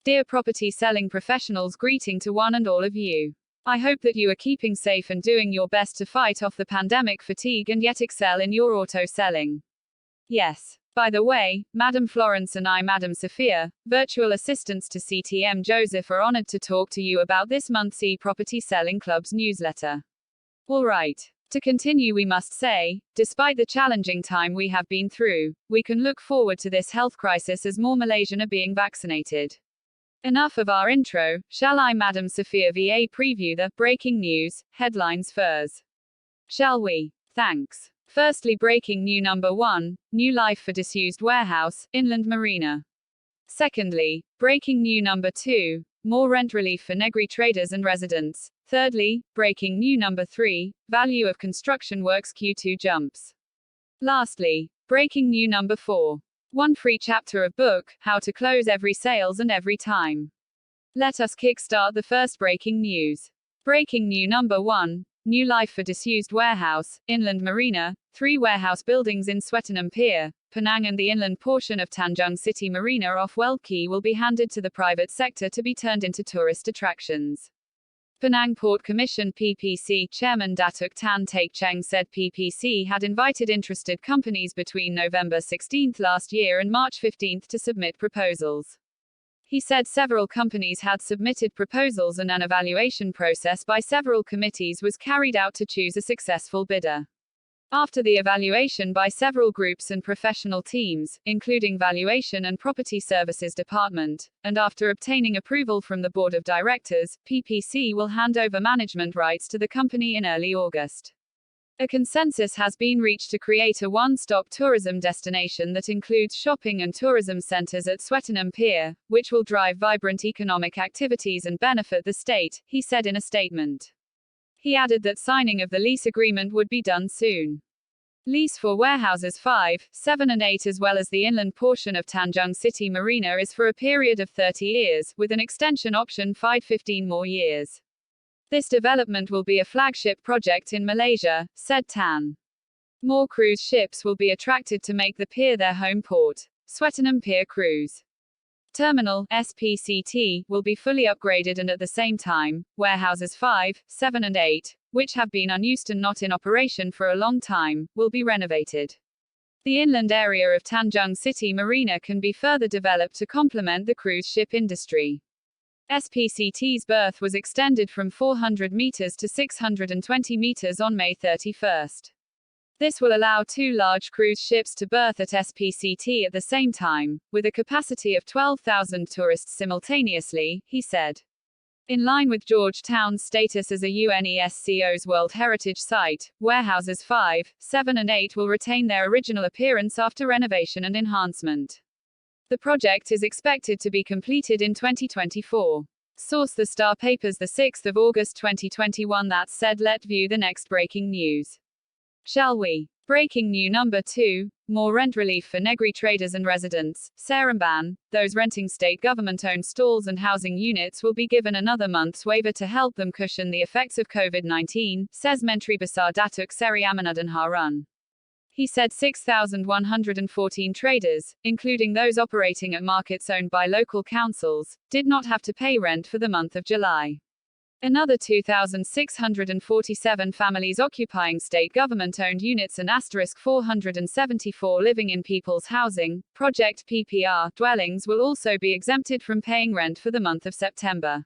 Dear property selling professionals, greeting to one and all of you. I hope that you are keeping safe and doing your best to fight off the pandemic fatigue and yet excel in your auto selling. Yes. By the way, Madam Florence and I, Madam Sophia, virtual assistants to CTM Joseph, are honored to talk to you about this month's e-Property Selling Club's newsletter. Alright. To continue, we must say, despite the challenging time we have been through, we can look forward to this health crisis as more Malaysian are being vaccinated. Enough of our intro, shall I, Madam Sophia, VA, preview the breaking news headlines first? Shall we? Thanks. Firstly, breaking news number 1, new life for disused Warehouse Inland Marina. Secondly, breaking news number 2, more rent relief for Negri traders and residents. Thirdly, breaking news number 3, value of construction works Q2 jumps. Lastly, breaking news number 4, one free chapter of book, How to Close Every Sales and Every Time. Let us kickstart the first breaking news. Breaking news number 1, new life for disused Warehouse Inland Marina. 3 warehouse buildings in Swettenham Pier, Penang and the inland portion of Tanjung City Marina off Weld Quay will be handed to the private sector to be turned into tourist attractions. Penang Port Commission PPC Chairman Datuk Tan Teck Cheng said PPC had invited interested companies between November 16 last year and March 15 to submit proposals. He said several companies had submitted proposals and an evaluation process by several committees was carried out to choose a successful bidder. After the evaluation by several groups and professional teams, including Valuation and Property Services Department, and after obtaining approval from the Board of Directors, PPC will hand over management rights to the company in early August. A consensus has been reached to create a one-stop tourism destination that includes shopping and tourism centers at Swettenham Pier, which will drive vibrant economic activities and benefit the state, he said in a statement. He added that signing of the lease agreement would be done soon. Lease for warehouses 5, 7 and 8 as well as the inland portion of Tanjung City Marina is for a period of 30 years, with an extension option for 15 more years. This development will be a flagship project in Malaysia, said Tan. More cruise ships will be attracted to make the pier their home port. Swettenham Pier Cruise Terminal, SPCT, will be fully upgraded and at the same time, warehouses 5, 7 and 8, which have been unused and not in operation for a long time, will be renovated. The inland area of Tanjung City Marina can be further developed to complement the cruise ship industry. SPCT's berth was extended from 400 meters to 620 meters on May 31. This will allow 2 large cruise ships to berth at SPCT at the same time, with a capacity of 12,000 tourists simultaneously, he said. In line with Georgetown's status as a UNESCO's World Heritage Site, warehouses 5, 7 and 8 will retain their original appearance after renovation and enhancement. The project is expected to be completed in 2024. Source: The Star Papers, 6 August 2021. That said, let's view the next breaking news. Shall we? Breaking news number 2, more rent relief for Negri traders and residents. Seremban, those renting state government-owned stalls and housing units will be given another month's waiver to help them cushion the effects of COVID-19, says Menteri Besar Datuk Seri Amanuddin Harun. He said 6,114 traders, including those operating at markets owned by local councils, did not have to pay rent for the month of July. Another 2,647 families occupying state government-owned units and *474 living in people's housing, project PPR, dwellings will also be exempted from paying rent for the month of September.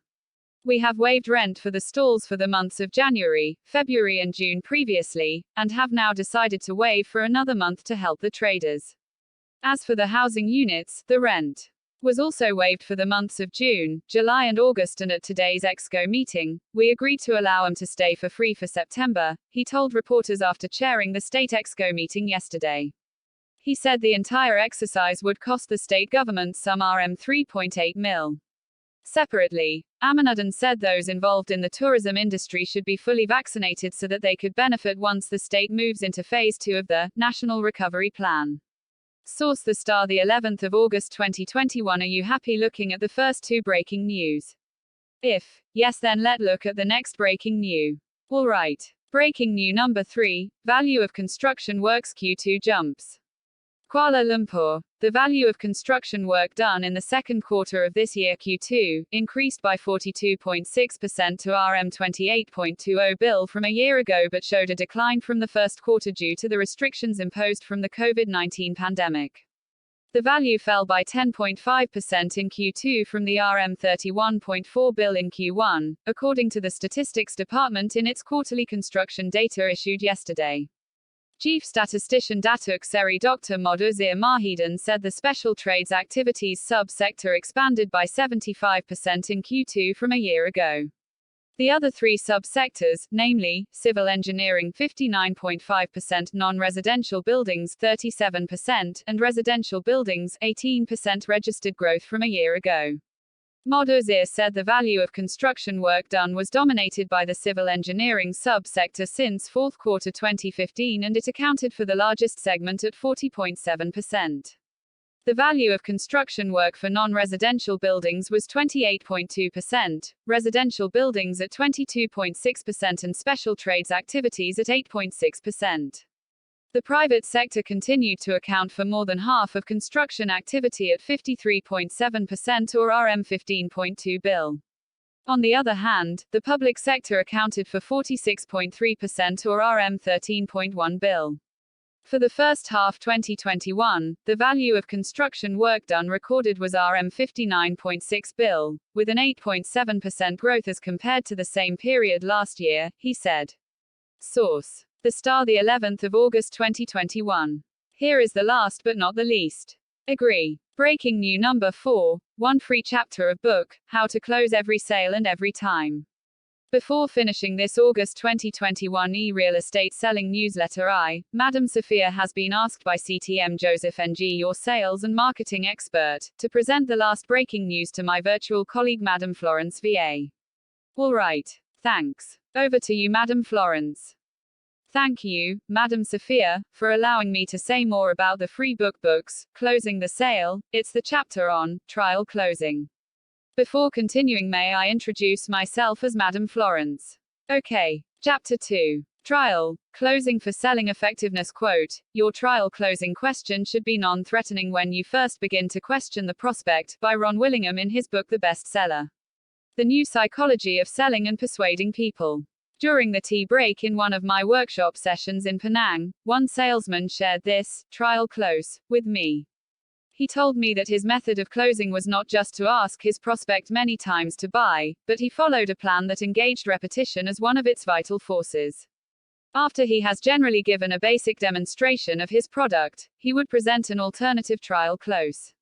We have waived rent for the stalls for the months of January, February and June previously, and have now decided to waive for another month to help the traders. As for the housing units, the rent was also waived for the months of June, July and August, and at today's EXCO meeting, we agreed to allow them to stay for free for September, he told reporters after chairing the state EXCO meeting yesterday. He said the entire exercise would cost the state government some RM3.8 mil. Separately, Amanuddin said those involved in the tourism industry should be fully vaccinated so that they could benefit once the state moves into Phase 2 of the National Recovery Plan. Source: The Star, 11th of August 2021. Are you happy looking at the first 2 breaking news? If yes, then let's look at the next breaking news. Alright. Breaking news number 3, value of construction works Q2 jumps. Kuala Lumpur. The value of construction work done in the second quarter of this year Q2 increased by 42.6% to RM28.20 bill from a year ago but showed a decline from the first quarter due to the restrictions imposed from the COVID-19 pandemic. The value fell by 10.5% in Q2 from the RM31.4 bill in Q1, according to the Statistics Department in its quarterly construction data issued yesterday. Chief Statistician Datuk Seri Dr. Moduzir Mahidan said the special trades activities sub-sector expanded by 75% in Q2 from a year ago. The other three sub-sectors, namely, civil engineering 59.5%, non-residential buildings 37%, and residential buildings 18% registered growth from a year ago. Moduzir said the value of construction work done was dominated by the civil engineering sub-sector since fourth quarter 2015 and it accounted for the largest segment at 40.7%. The value of construction work for non-residential buildings was 28.2%, residential buildings at 22.6% and special trades activities at 8.6%. The private sector continued to account for more than half of construction activity at 53.7% or RM15.2 bill. On the other hand, the public sector accounted for 46.3% or RM13.1 bill. For the first half 2021, the value of construction work done recorded was RM59.6 bill, with an 8.7% growth as compared to the same period last year, he said. Source: The Star, the 11th of August 2021. Here is the last but not the least. Agree. Breaking new number 4, 1 free chapter of book, How to Close Every Sale and Every Time. Before finishing this August 2021 e-real estate selling newsletter, Madam Sophia, has been asked by CTM Joseph Ng, your sales and marketing expert, to present the last breaking news to my virtual colleague Madam Florence VA. All right. Thanks. Over to you, Madam Florence. Thank you, Madam Sophia, for allowing me to say more about the free books, Closing the Sale. It's the chapter on trial closing. Before continuing, may I introduce myself as Madam Florence? Okay. Chapter 2. Trial closing for selling effectiveness. Quote, your trial closing question should be non-threatening when you first begin to question the prospect, by Ron Willingham in his book The Bestseller. The New Psychology of Selling and Persuading People. During the tea break in one of my workshop sessions in Penang, one salesman shared this trial close with me. He told me that his method of closing was not just to ask his prospect many times to buy, but he followed a plan that engaged repetition as one of its vital forces. After he has generally given a basic demonstration of his product, he would present an alternative trial close.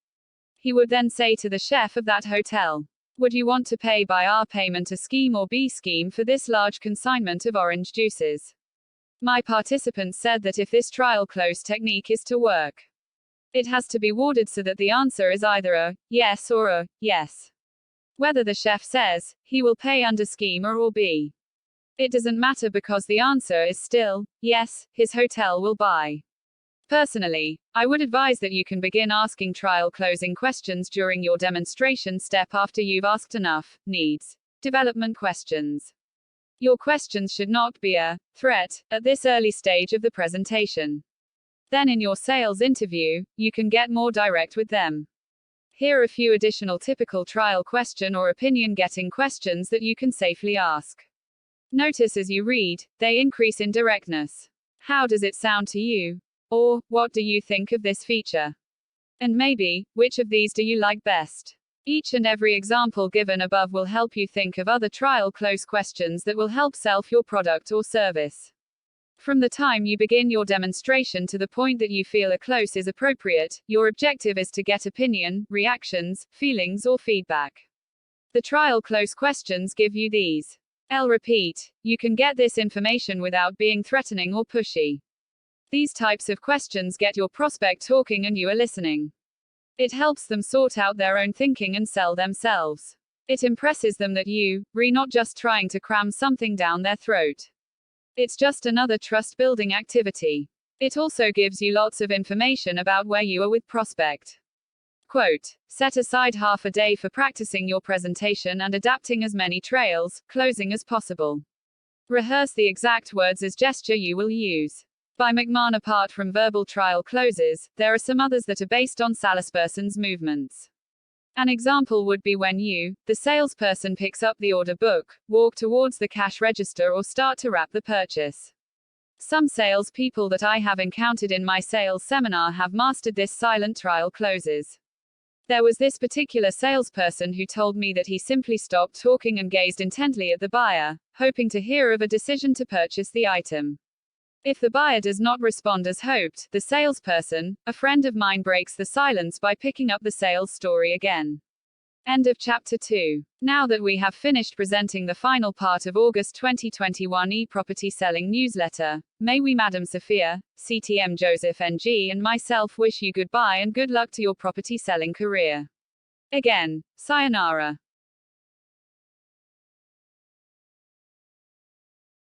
He would then say to the chef of that hotel, would you want to pay by our payment a scheme or B scheme for this large consignment of orange juices? My participants said that if this trial close technique is to work, it has to be worded so that the answer is either a yes or a yes. Whether the chef says he will pay under scheme or B, it doesn't matter because the answer is still yes, his hotel will buy. Personally, I would advise that you can begin asking trial closing questions during your demonstration step after you've asked enough needs development questions. Your questions should not be a threat at this early stage of the presentation. Then in your sales interview, you can get more direct with them. Here are a few additional typical trial question or opinion getting questions that you can safely ask. Notice as you read, they increase in directness. How does it sound to you? Or, what do you think of this feature? And maybe, which of these do you like best? Each and every example given above will help you think of other trial close questions that will help sell your product or service. From the time you begin your demonstration to the point that you feel a close is appropriate, your objective is to get opinion, reactions, feelings or feedback. The trial close questions give you these. I'll repeat, you can get this information without being threatening or pushy. These types of questions get your prospect talking and you are listening. It helps them sort out their own thinking and sell themselves. It impresses them that you, not just trying to cram something down their throat. It's just another trust-building activity. It also gives you lots of information about where you are with prospect. Quote, set aside half a day for practicing your presentation and adapting as many trails, closing as possible. Rehearse the exact words as gesture you will use. By McMahon. Apart from verbal trial closes, there are some others that are based on salesperson's movements. An example would be when you, the salesperson, picks up the order book, walk towards the cash register, or start to wrap the purchase. Some salespeople that I have encountered in my sales seminar have mastered this silent trial closes. There was this particular salesperson who told me that he simply stopped talking and gazed intently at the buyer, hoping to hear of a decision to purchase the item. If the buyer does not respond as hoped, the salesperson, a friend of mine, breaks the silence by picking up the sales story again. End of chapter 2. Now that we have finished presenting the final part of August 2021 e-property selling newsletter, may we, Madam Sophia, CTM Joseph NG, and myself wish you goodbye and good luck to your property selling career. Again, sayonara.